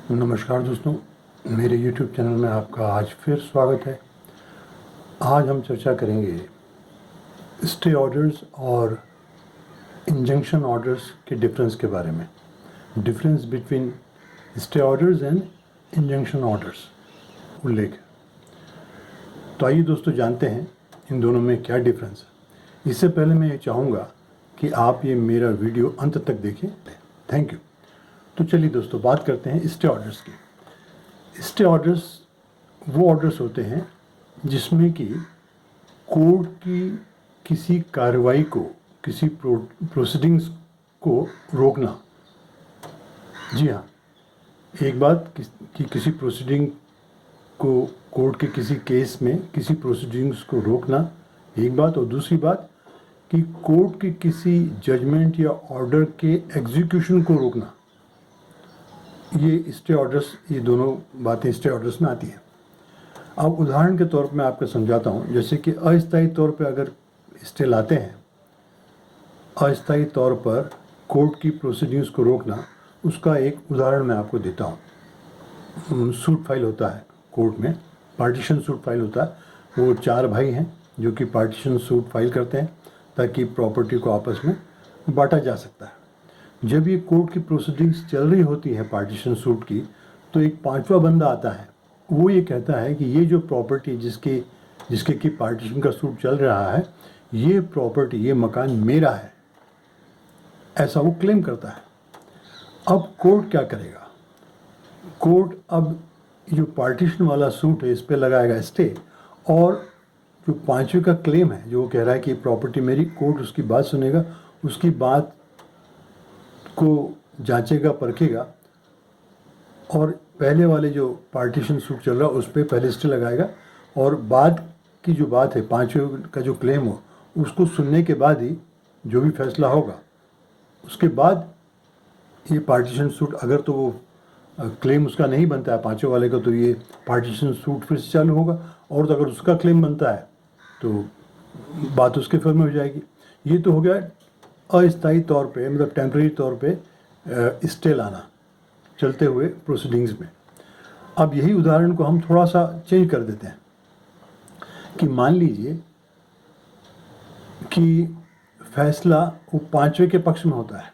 नमस्कार दोस्तों, मेरे YouTube चैनल में आपका आज फिर स्वागत है। आज हम चर्चा करेंगे स्टे ऑर्डर्स और इंजंक्शन ऑर्डर्स के डिफरेंस के बारे में। Difference between stay orders and injunction orders उल्लेख। तो आइए दोस्तों जानते हैं इन दोनों में क्या डिफरेंस है। इससे पहले मैं ये चाहूँगा कि आप ये मेरा वीडियो अंत तक देखें। Thank you. तो चलिए दोस्तों बात करते हैं स्टे ऑर्डर्स की। स्टे ऑर्डर्स वो ऑर्डर्स होते हैं जिसमें कि कोर्ट की किसी कार्रवाई को, किसी प्रोसीडिंग्स को रोकना। जी हाँ, एक बात कि किसी प्रोसीडिंग को, कोर्ट के किसी केस में किसी प्रोसीडिंग्स को रोकना एक बात, और दूसरी बात कि कोर्ट के किसी जजमेंट या ऑर्डर के एग्जीक्यूशन को रोकना। ये स्टे ऑर्डर्स, ये दोनों बातें स्टे ऑर्डर्स में आती हैं। अब उदाहरण के तौर पर मैं आपको समझाता हूँ। जैसे कि अस्थायी तौर पे अगर स्टे लाते हैं, अस्थायी तौर पर कोर्ट की प्रोसीडिंग्स को रोकना, उसका एक उदाहरण मैं आपको देता हूँ। सूट फाइल होता है कोर्ट में, पार्टीशन सूट फाइल होता है। वो 4 भाई हैं जो कि पार्टीशन सूट फाइल करते हैं ताकि प्रॉपर्टी को आपस में बांटा जा सकता है। जब ये कोर्ट की प्रोसीडिंग्स चल रही होती है पार्टीशन सूट की, तो एक 5वां बंदा आता है। वो ये कहता है कि ये जो प्रॉपर्टी जिसके कि पार्टीशन का सूट चल रहा है, ये प्रॉपर्टी, ये मकान मेरा है, ऐसा वो क्लेम करता है। अब कोर्ट क्या करेगा? कोर्ट अब जो पार्टीशन वाला सूट है इस पे लगाएगा स्टे, और जो 5वें का क्लेम है जो वो कह रहा है कि प्रॉपर्टी मेरी, कोर्ट उसकी बात सुनेगा, उसकी बात को जांचेगा, परखेगा, और पहले वाले जो पार्टीशन सूट चल रहा है उस पर पहले स्टे लगाएगा, और बाद की जो बात है 5वें का जो क्लेम हो, उसको सुनने के बाद ही जो भी फैसला होगा, उसके बाद ये पार्टीशन सूट, अगर तो वो क्लेम उसका नहीं बनता है 5वें वाले का, तो ये पार्टीशन सूट फिर से चालू होगा, और तो अगर उसका क्लेम बनता है तो बात उसके फेवर में हो जाएगी। ये तो हो गया अस्थायी तौर पे, मतलब टेम्परेरी तौर पे स्टे लाना चलते हुए प्रोसीडिंग्स में। अब यही उदाहरण को हम थोड़ा सा चेंज कर देते हैं कि मान लीजिए कि फैसला वो 5वें के पक्ष में होता है।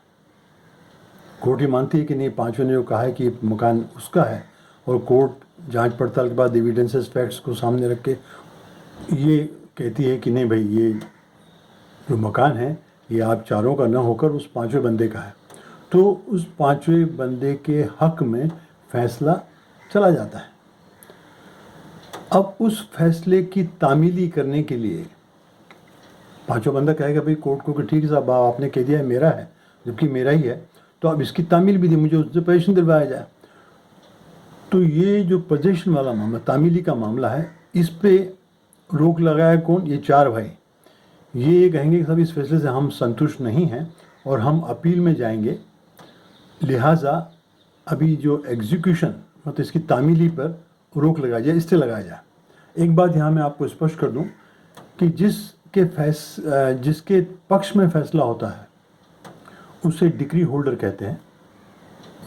कोर्ट ये मानती है कि नहीं, 5वें ने जो कहा है कि मकान उसका है, और कोर्ट जांच पड़ताल के बाद एविडेंसेस, फैक्ट्स को सामने रख के ये कहती है कि नहीं भाई, ये जो मकान है ये आप चारों का न होकर उस 5वें बंदे का है। तो उस 5वें बंदे के हक में फैसला चला जाता है। अब उस फैसले की तामीली करने के लिए 5वां बंदा कहेगा भाई कोर्ट को कि ठीक है साहब, आपने कह दिया है मेरा है, जबकि मेरा ही है, तो अब इसकी तामील भी दी, मुझे उससे पोजीशन दिलवाया जाए। तो ये जो पोजीशन वाला मामला, तामीली का मामला है, इस पे रोक लगाया कौन? ये 4 भाई। ये कहेंगे कि सब इस फैसले से हम संतुष्ट नहीं हैं और हम अपील में जाएंगे, लिहाजा अभी जो एग्जीक्यूशन, मतलब इसकी तामीली पर रोक लगाई जाए, स्टे लगाया जाए। एक बात यहाँ मैं आपको स्पष्ट कर दूँ कि जिसके पक्ष में फैसला होता है उसे डिक्री होल्डर कहते हैं,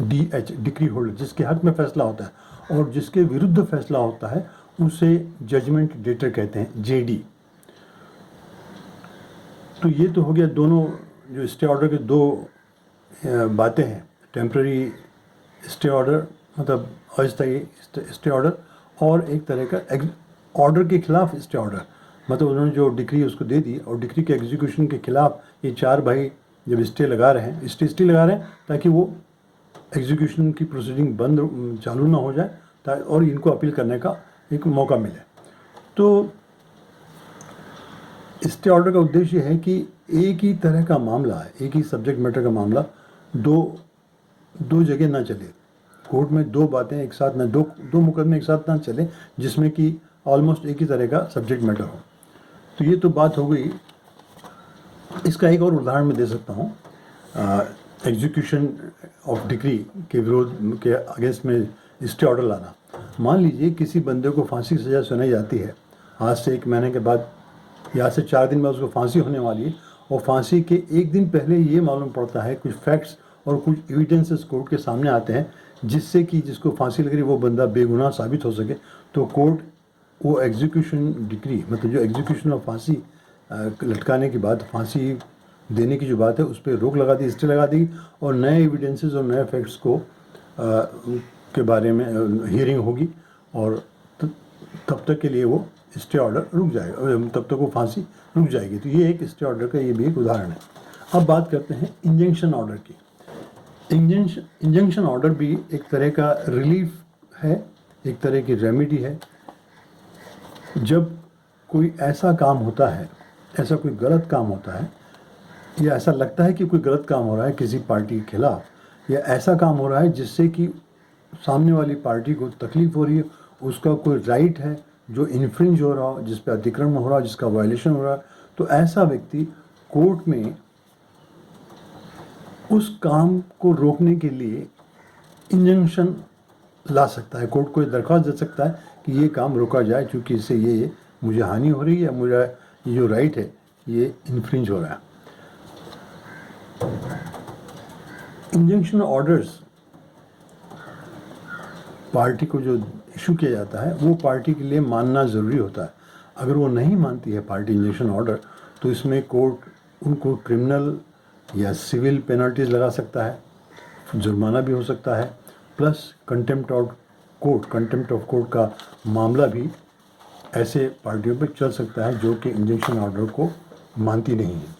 DH, डिक्री होल्डर, जिसके हक में फैसला होता है, और जिसके विरुद्ध फैसला होता है उसे जजमेंट डेटर कहते हैं, JD। तो ये तो हो गया दोनों जो स्टे ऑर्डर के 2 बातें हैं। टेम्पररी स्टे ऑर्डर, मतलब अस्थायी स्टे ऑर्डर, और एक तरह का ऑर्डर के खिलाफ स्टे ऑर्डर, मतलब उन्होंने जो डिक्री उसको दे दी, और डिक्री के एग्जीक्यूशन के खिलाफ ये 4 भाई जब स्टे लगा रहे हैं, स्टे लगा रहे हैं ताकि वो एग्जीक्यूशन की प्रोसीडिंग बंद, चालू ना हो जाए, और इनको अपील करने का एक मौका मिले। तो स्टे ऑर्डर का उद्देश्य है कि एक ही तरह का मामला है, एक ही सब्जेक्ट मैटर का मामला दो जगह ना चले। कोर्ट में 2 बातें एक साथ ना, दो मुकदमे एक साथ ना चले जिसमें कि ऑलमोस्ट एक ही तरह का सब्जेक्ट मैटर हो। तो ये तो बात हो गई। इसका एक और उदाहरण मैं दे सकता हूँ। एग्जीक्यूशन ऑफ डिक्री के विरोध के अगेंस्ट में स्टे ऑर्डर लाना। मान लीजिए किसी बंदे को फांसी की सज़ा सुनाई जाती है, आज से 1 महीने के बाद या से 4 दिन बाद उसको फांसी होने वाली है, और फांसी के 1 दिन पहले ये मालूम पड़ता है, कुछ फैक्ट्स और कुछ एविडेंसेस कोर्ट के सामने आते हैं जिससे कि जिसको फांसी लग रही वो बंदा बेगुनाह साबित हो सके, तो कोर्ट वो एग्जीक्यूशन डिक्री, मतलब जो एग्जीक्यूशन और फांसी लटकाने की बात, फांसी देने की जो बात है उस पर रोक लगा दी, स्टे लगा दी, और नए एविडेंसेस और नए फैक्ट्स को के बारे में हियरिंग होगी, और तब तक के लिए वो स्टे ऑर्डर रुक जाएगा, तब तक वो फांसी रुक जाएगी। तो ये एक स्टे ऑर्डर का ये भी एक उदाहरण है। अब बात करते हैं इंजंक्शन ऑर्डर की। इंजंक्शन ऑर्डर भी एक तरह का रिलीफ है, एक तरह की रेमेडी है। जब कोई ऐसा काम होता है, ऐसा कोई गलत काम होता है, या ऐसा लगता है कि कोई गलत काम हो रहा है किसी पार्टी के खिलाफ, या ऐसा काम हो रहा है जिससे कि सामने वाली पार्टी को तकलीफ हो रही है, उसका कोई राइट है जो इन्फ्रिंज हो रहा हो, जिस पर अतिक्रमण हो रहा हो, जिसका वायलेशन हो रहा है, तो ऐसा व्यक्ति कोर्ट में उस काम को रोकने के लिए इंजंक्शन ला सकता है। कोर्ट को ये दरख्वास्त दे सकता है कि ये काम रोका जाए, क्योंकि इससे ये मुझे हानि हो रही है, मुझे ये जो राइट है ये इन्फ्रिंज हो रहा है। इंजंक्शन ऑर्डर्स पार्टी को जो इशू किया जाता है वो पार्टी के लिए मानना ज़रूरी होता है। अगर वो नहीं मानती है पार्टी इंजंक्शन ऑर्डर, तो इसमें कोर्ट उनको क्रिमिनल या सिविल पेनल्टीज लगा सकता है, जुर्माना भी हो सकता है, प्लस कंटेम्प्ट ऑफ कोर्ट का मामला भी ऐसे पार्टियों पर चल सकता है जो कि इंजंक्शन ऑर्डर को मानती नहीं है।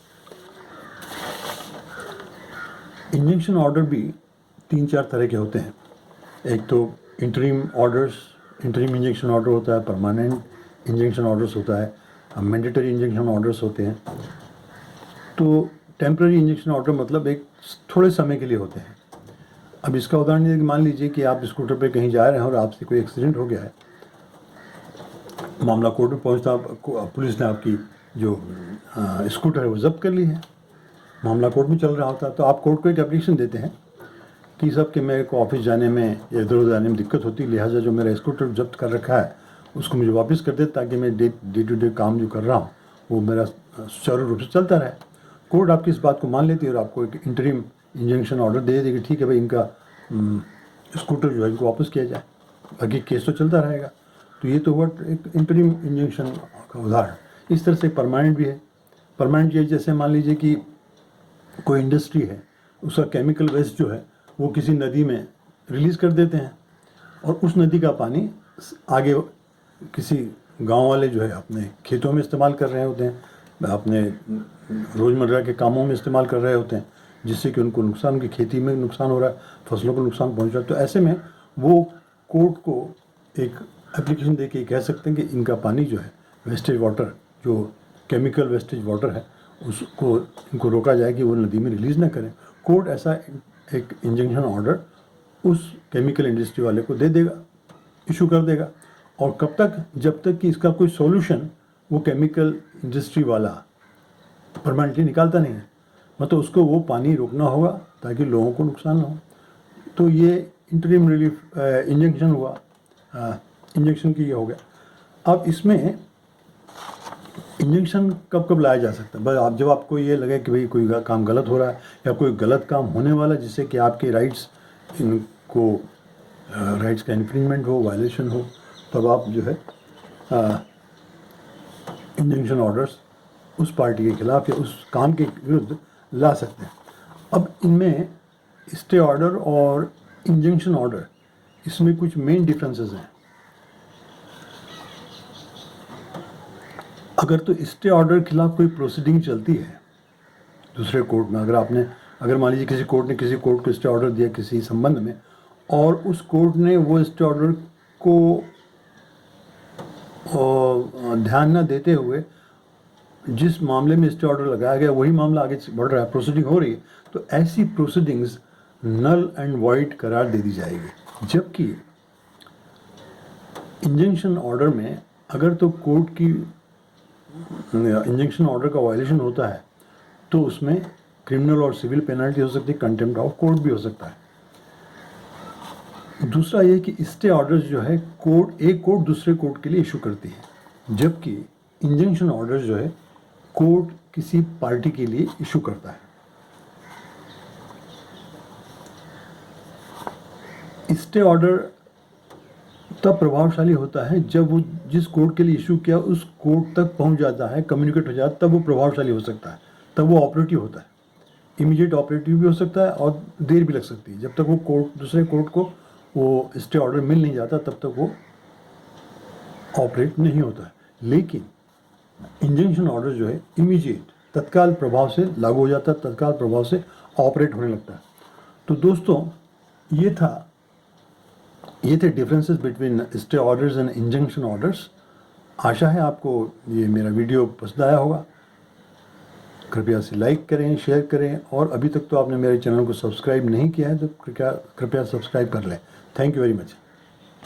इंजंक्शन ऑर्डर भी 3-4 तरह के होते हैं। एक तो इंटरिम इंजंक्शन ऑर्डर होता है, परमानेंट इंजंक्शन ऑर्डर्स होता है, मैंडेटरी इंजंक्शन ऑर्डर्स होते हैं। तो टेम्पररी इंजंक्शन ऑर्डर मतलब एक थोड़े समय के लिए होते हैं। अब इसका उदाहरण ये कि मान लीजिए कि आप स्कूटर पे कहीं जा रहे हैं और आपसे कोई एक्सीडेंट हो गया है, मामला कोर्ट में पहुंचता, पुलिस ने आपकी जो स्कूटर है वो जब्त कर ली है, मामला कोर्ट में चल रहा होता है, तो आप कोर्ट को एक एप्लीकेशन देते हैं कि सब कि मेरे को ऑफिस जाने में या इधर उधर जाने में दिक्कत होती है, लिहाजा जो मेरा स्कूटर जब्त कर रखा है उसको मुझे वापस कर दे, ताकि मैं डे टू डे काम जो कर रहा हूँ वो मेरा सुचारू रूप से चलता रहे। कोर्ट आपकी इस बात को मान लेती है और आपको एक इंटरिम इंजंक्शन ऑर्डर दे देगी, ठीक है भाई, इनका स्कूटर जो है इनको वापस किया जाए, बाकी केस तो चलता रहेगा। तो ये तो हुआ एक इंटरिम इंजंक्शन का उदाहरण। इस तरह से परमानेंट भी है। परमानेंट ये जैसे मान लीजिए कि कोई इंडस्ट्री है, उसका केमिकल वेस्ट जो है वो किसी नदी में रिलीज़ कर देते हैं, और उस नदी का पानी आगे किसी गांव वाले जो है अपने खेतों में इस्तेमाल कर रहे होते हैं, अपने रोज़मर्रा के कामों में इस्तेमाल कर रहे होते हैं, जिससे कि उनको नुकसान, उनकी खेती में नुकसान हो रहा है, फसलों को नुकसान पहुंच रहा है। तो ऐसे में वो कोर्ट को एक एप्लीकेशन दे के कह सकते हैं कि इनका पानी जो है, वेस्टेज वाटर, जो केमिकल वेस्टेज वाटर है, उसको इनको रोका जाए कि वो नदी में रिलीज़ ना करें। कोर्ट ऐसा एक इंजंक्शन ऑर्डर उस केमिकल इंडस्ट्री वाले को दे देगा, इशू कर देगा। और कब तक? जब तक कि इसका कोई सॉल्यूशन वो केमिकल इंडस्ट्री वाला परमानेंटली निकालता नहीं है, मतलब उसको वो पानी रोकना होगा ताकि लोगों को नुकसान ना हो। तो ये इंटरिम रिलीफ इंजंक्शन हुआ, इंजंक्शन की ये हो गया। अब इसमें इंजंक्शन कब कब लाया जा सकता है? बस आप जब आपको ये लगे कि भाई कोई काम गलत हो रहा है या कोई गलत काम होने वाला है जिससे कि आपके राइट्स राइट्स का इन्फ्रिंजमेंट हो, वायलेशन हो, तब आप जो है इंजंक्शन ऑर्डर्स उस पार्टी के खिलाफ या उस काम के विरुद्ध ला सकते हैं। अब इनमें स्टे ऑर्डर और इंजंक्शन ऑर्डर, इसमें कुछ मेन डिफरेंसेस हैं। अगर तो स्टे ऑर्डर के खिलाफ कोई प्रोसीडिंग चलती है दूसरे कोर्ट में, अगर मान लीजिए किसी कोर्ट ने किसी कोर्ट को स्टे ऑर्डर दिया किसी संबंध में, और उस कोर्ट ने वो स्टे ऑर्डर को ध्यान न देते हुए जिस मामले में स्टे ऑर्डर लगाया गया वही मामला आगे बढ़ रहा है, प्रोसीडिंग हो रही है, तो ऐसी प्रोसीडिंग्स नल एंड वॉइड करार दे दी जाएगी। जबकि इंजंक्शन ऑर्डर में अगर तो कोर्ट की इंजंक्शन ऑर्डर का वायलेशन होता है तो उसमें क्रिमिनल और सिविल पेनल्टी हो सकती है, कंटेम्प्ट ऑफ कोर्ट भी हो सकता है। दूसरा ये कि स्टे ऑर्डर्स जो है एक कोर्ट दूसरे कोर्ट के लिए इशू करती है, जबकि इंजंक्शन ऑर्डर्स जो है कोर्ट किसी पार्टी के लिए इशू करता है। स्टे ऑर्डर तब प्रभावशाली होता है जब वो जिस कोर्ट के लिए इशू किया उस कोर्ट तक पहुंच जाता है, कम्युनिकेट हो जाता है, तब वो प्रभावशाली हो सकता है, तब वो ऑपरेटिव होता है। इमीडिएट ऑपरेटिव भी हो सकता है और देर भी लग सकती है। जब तक वो कोर्ट दूसरे कोर्ट को वो स्टे ऑर्डर मिल नहीं जाता तब तक वो ऑपरेट नहीं होता है। लेकिन इंजंक्शन ऑर्डर जो है इमीडिएट तत्काल प्रभाव से लागू हो जाता है, तत्काल प्रभाव से ऑपरेट होने लगता है। तो दोस्तों ये थे differences between stay orders and injunction orders. आशा है आपको ये मेरा वीडियो पसंद आया होगा। कृपया से लाइक करें, शेयर करें, और अभी तक तो आपने मेरे चैनल को सब्सक्राइब नहीं किया है तो कृपया सब्सक्राइब कर लें। Thank you very much.